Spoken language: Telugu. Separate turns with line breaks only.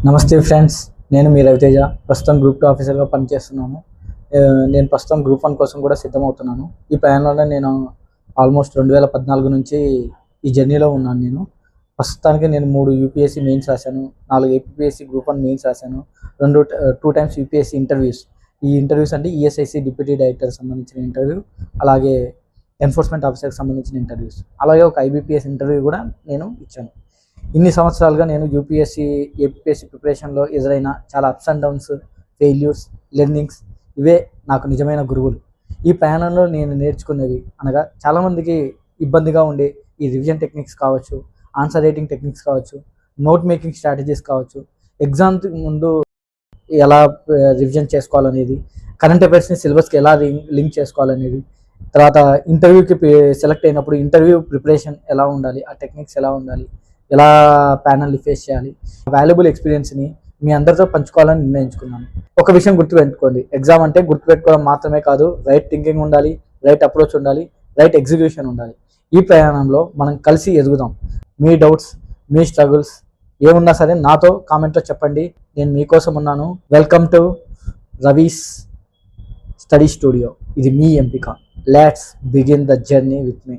నమస్తే ఫ్రెండ్స్, నేను మీ రవితేజ. ప్రస్తుతం గ్రూప్ 2 ఆఫీసర్గా పనిచేస్తున్నాను. నేను ప్రస్తుతం గ్రూప్ 1 కోసం కూడా సిద్ధమవుతున్నాను. ఈ ప్రయాణంలో నేను ఆల్మోస్ట్ 2014 నుంచి ఈ జర్నీలో ఉన్నాను. ప్రస్తుతానికి నేను 3 యూపీఎస్సీ మెయిన్స్ రాశాను, 4 ఏపీఎస్సీ గ్రూప్ 1 మెయిన్స్ రాశాను, 2 టైమ్స్ యూపీఎస్సీ ఇంటర్వ్యూస్. ఈ ఇంటర్వ్యూస్ అంటే ఈఎస్ఐసి డిప్యూటీ డైరెక్టర్ సంబంధించిన ఇంటర్వ్యూ, అలాగే ఎన్ఫోర్స్మెంట్ ఆఫీసర్కి సంబంధించిన ఇంటర్వ్యూస్, అలాగే ఒక ఐబీపీఎస్ ఇంటర్వ్యూ కూడా నేను ఇచ్చాను. ఇన్ని సంవత్సరాలుగా నేను యూపీఎస్సీ ఏపీఎస్సీ ప్రిపరేషన్లో ఎదురైన చాలా ups and downs, failures, learnings, ఇవే నాకు నిజమైన గురువులు. ఈ ప్రయాణంలో నేను నేర్చుకునేవి అనగా చాలామందికి ఇబ్బందిగా ఉండే ఈ రివిజన్ టెక్నిక్స్ కావచ్చు, ఆన్సర్ రైటింగ్ టెక్నిక్స్ కావచ్చు, నోట్ మేకింగ్ స్ట్రాటజీస్ కావచ్చు, ఎగ్జామ్కి ముందు ఎలా రివిజన్ చేసుకోవాలనేది, కరెంట్ అఫైర్స్ని సిలబస్కి ఎలా లింక్ చేసుకోవాలనేది, తర్వాత ఇంటర్వ్యూకి సెలెక్ట్ అయినప్పుడు ఇంటర్వ్యూ ప్రిపరేషన్ ఎలా ఉండాలి, ఆ టెక్నిక్స్ ఎలా ఉండాలి, ఎలా ప్యానల్ని ఫేస్ చేయాలి, వాల్యుబుల్ ఎక్స్పీరియన్స్ని మీ అందరితో పంచుకోవాలని నిర్ణయించుకున్నాను. ఒక విషయం గుర్తుపెట్టుకోండి, ఎగ్జామ్ అంటే గుర్తుపెట్టుకోవడం మాత్రమే కాదు, రైట్ థింకింగ్ ఉండాలి, రైట్ అప్రోచ్ ఉండాలి, రైట్ ఎగ్జిక్యూషన్ ఉండాలి. ఈ ప్రయాణంలో మనం కలిసి ఎదుగుదాం. మీ డౌట్స్, మీ స్ట్రగుల్స్ ఏమున్నా సరే నాతో కామెంట్లో చెప్పండి. నేను మీకోసం ఉన్నాను. Welcome to Ravi's study studio. ఇది మీ ఎంపిక. Let's begin the journey with me.